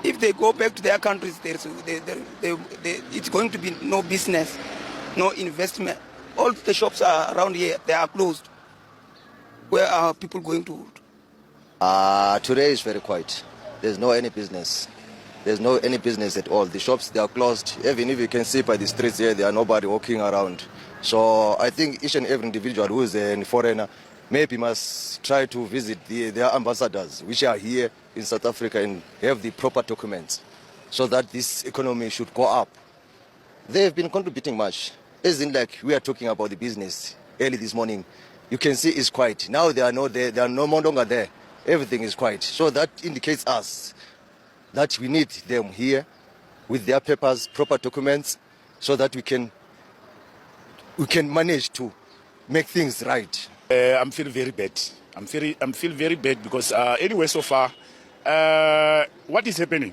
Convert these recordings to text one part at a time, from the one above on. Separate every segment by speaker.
Speaker 1: If they go back to their countries, it's going to be no business, no investment. All the shops are around here, they are closed. Where are people going to?
Speaker 2: Today is very quiet. There's no any business. There's no any business at all. The shops, they are closed. Even if you can see by the streets here, there are nobody walking around. So I think each and every individual who is a foreigner maybe must try to visit their ambassadors, which are here in South Africa, and have the proper documents so that this economy should go up. They've been contributing much. As in, like we are talking about the business early this morning, you can see it's quiet. Now they are no there, they are no more longer there. Everything is quiet. So that indicates us that we need them here with their papers, proper documents, so that we can manage to make things right.
Speaker 3: I'm feeling very bad. I'm feel very bad because anyway so far, what is happening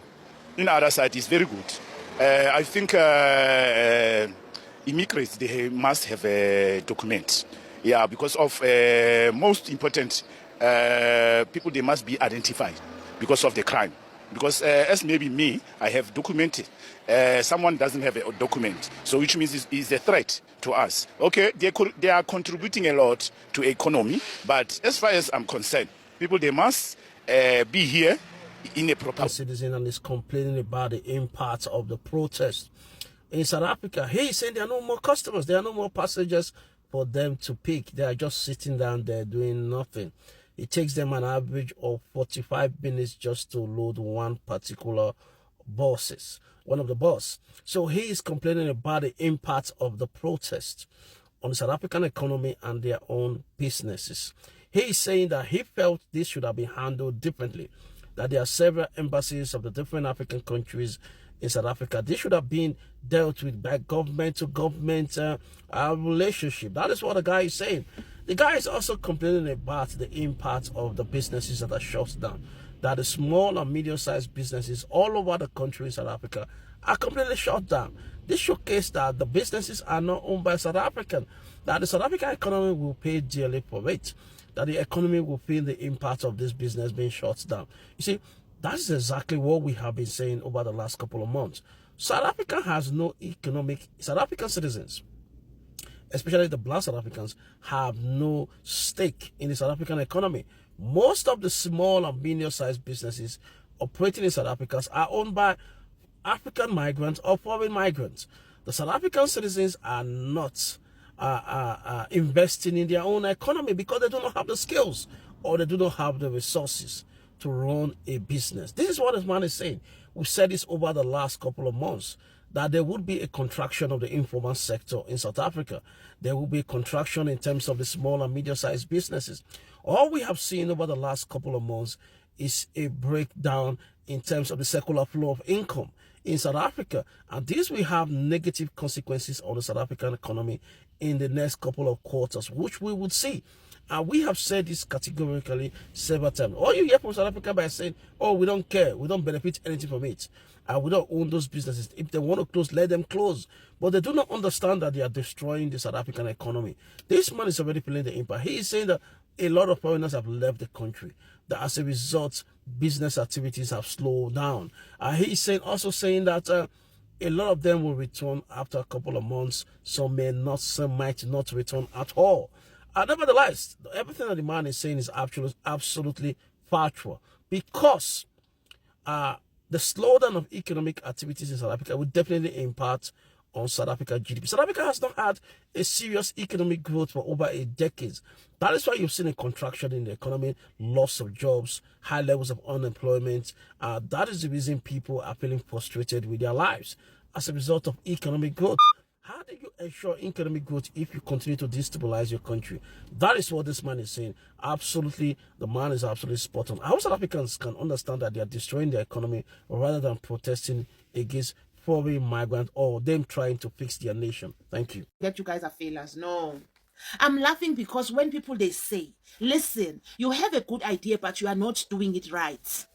Speaker 3: in other side is very good. I think immigrants, they must have a document. Yeah, because of most important people, they must be identified because of the crime. Because as maybe me, I have documented. Someone doesn't have a document, so which means it's a threat to us. Okay, they are contributing a lot to economy, but as far as I'm concerned, people, they must be here in a proper
Speaker 4: citizen, and is complaining about the impact of the protest in South Africa. He is saying there are no more customers, there are no more passengers for them to pick. They are just sitting down there doing nothing. It takes them an average of 45 minutes just to load one particular one of the bus. So he is complaining about the impact of the protest on the South African economy and their own businesses. He is saying that he felt this should have been handled differently, that there are several embassies of the different African countries in South Africa. This should have been dealt with by government to government relationship. That is what the guy is saying. The guy is also complaining about the impact of the businesses that are shut down, that the small and medium-sized businesses all over the country in South Africa are completely shut down. This showcases that the businesses are not owned by South African, that the South African economy will pay dearly for it, that the economy will feel the impact of this business being shut down. You see, that's exactly what we have been saying over the last couple of months. South Africa has no South African citizens, especially the black South Africans, have no stake in the South African economy. Most of the small and medium-sized businesses operating in South Africa are owned by African migrants or foreign migrants. The South African citizens are not investing in their own economy because they do not have the skills or they do not have the resources to run a business. This is what this man is saying. We've said this over the last couple of months, that there would be a contraction of the informal sector in South Africa. There will be a contraction in terms of the small and medium-sized businesses. All we have seen over the last couple of months is a breakdown in terms of the circular flow of income in South Africa. And this will have negative consequences on the South African economy in the next couple of quarters, which we would see. And we have said this categorically several times. All you hear from South Africa by saying, oh, we don't care, we don't benefit anything from it, and we don't own those businesses. If they want to close, let them close. But they do not understand that they are destroying the South African economy. This man is already feeling the impact. He is saying that a lot of foreigners have left the country, that as a result, business activities have slowed down. He is also saying that a lot of them will return after a couple of months. Some might not return at all. Nevertheless, everything that the man is saying is absolutely factual, because the slowdown of economic activities in South Africa will definitely impact on South Africa GDP. South Africa has not had a serious economic growth for over a decade. That is why you've seen a contraction in the economy, loss of jobs, high levels of unemployment. That is the reason people are feeling frustrated with their lives as a result of economic growth. How do you ensure economic growth if you continue to destabilize your country? That is what this man is saying. Absolutely, the man is absolutely spot on. How South Africans can understand that they are destroying their economy rather than protesting against foreign migrants or them trying to fix their nation. Thank you.
Speaker 5: That you guys are failures. No. I'm laughing because when people, they say, listen, you have a good idea, but you are not doing it right.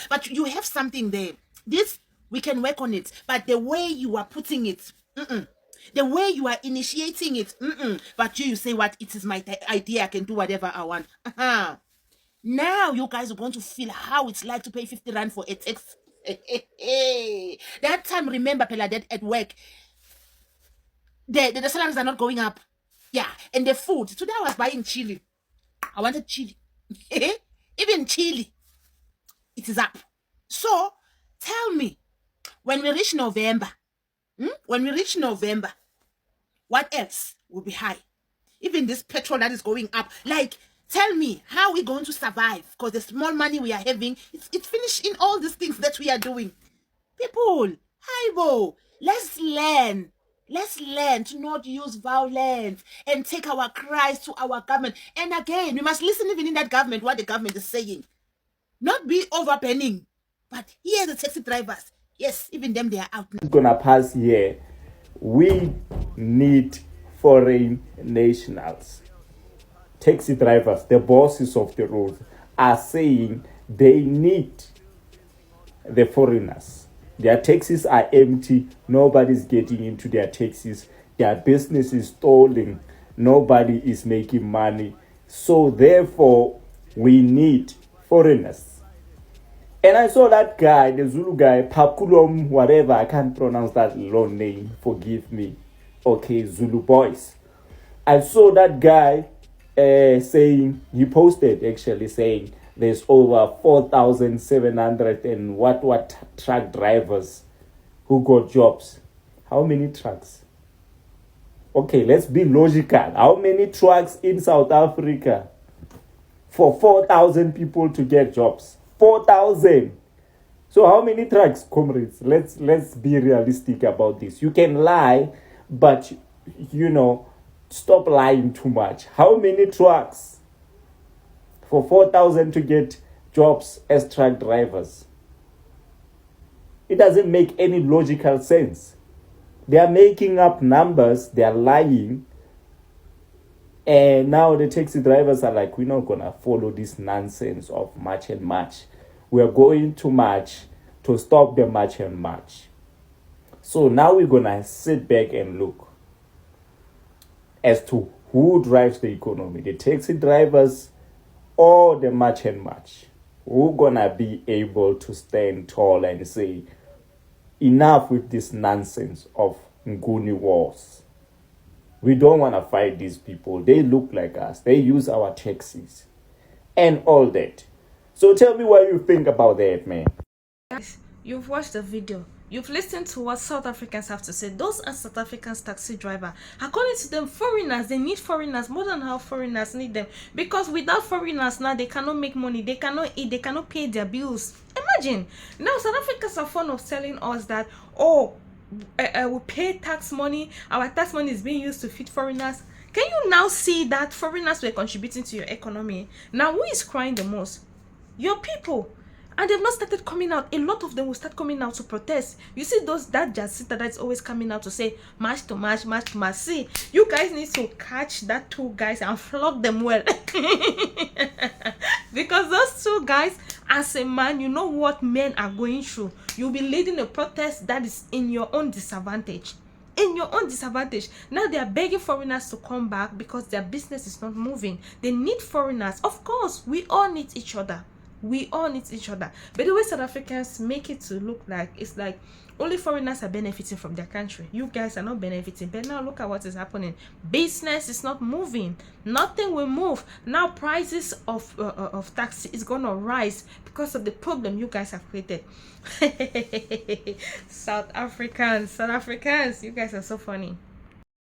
Speaker 5: But you have something there. This, we can work on it. But the way you are putting it, the way you are initiating it, but you say what, it is my idea, I can do whatever I want. Now you guys are going to feel how it's like to pay 50 rand for a taxi. That time, remember, Pela, that at work, the salaries are not going up. Yeah, and the food. Today I was buying chili. I wanted chili. Even chili, it is up. So, tell me, when we reach November, what else will be high? Even this petrol that is going up. Like, tell me, how are we going to survive? Because the small money we are having, it's finished in all these things that we are doing. People, Haibo, let's learn. Let's learn to not use violence and take our cries to our government. And again, we must listen even in that government what the government is saying. Not be overburning. But here the taxi drivers, yes, even them, they are out now.
Speaker 6: It's gonna pass here. We need foreign nationals. Taxi drivers, the bosses of the road, are saying they need the foreigners. Their taxis are empty. Nobody's getting into their taxis. Their business is stalling. Nobody is making money. So therefore, we need foreigners. And I saw that guy, the Zulu guy, Pakulom, whatever, I can't pronounce that long name, forgive me. Okay, Zulu boys. I saw that guy saying, he posted actually saying, there's over 4,700 and what truck drivers who got jobs. How many trucks? Okay, let's be logical. How many trucks in South Africa for 4,000 people to get jobs? 4,000. So how many trucks, comrades? Let's be realistic about this. You can lie, but stop lying too much. How many trucks for 4,000 to get jobs as truck drivers? It doesn't make any logical sense. They are making up numbers, they are lying. And now the taxi drivers are like, we're not going to follow this nonsense of march and march. We are going to march to stop the march and march. So now we're going to sit back and look as to who drives the economy, the taxi drivers or the march and march. Who's going to be able to stand tall and say, enough with this nonsense of Nguni wars. We don't want to fight these people. They look like us. They use our taxis and all that. So tell me what you think about that, man.
Speaker 7: Guys, you've watched the video. You've listened to what South Africans have to say. Those are South Africans taxi driver. According to them, foreigners, they need foreigners more than how foreigners need them. Because without foreigners now, they cannot make money. They cannot eat. They cannot pay their bills. Imagine. Now, South Africans are fond of telling us that, we pay tax money. Our tax money is being used to feed foreigners. Can you now see that foreigners were contributing to your economy? Now, who is crying the most? Your people. And they've not started coming out. A lot of them will start coming out to protest. You see that Jacinta that's always coming out to say march to march, march to march. See, you guys need to catch that two guys and flog them well. Because those two guys, as a man, you know what men are going through. You'll be leading a protest that is in your own disadvantage. In your own disadvantage. Now they are begging foreigners to come back because their business is not moving. They need foreigners. Of course, we all need each other. We all need each other. But the way South Africans make it to look like, it's like only foreigners are benefiting from their country. You guys are not benefiting. But now look at what is happening. Business is not moving. Nothing will move. Now prices of taxi is going to rise because of the problem you guys have created. South Africans, you guys are so funny.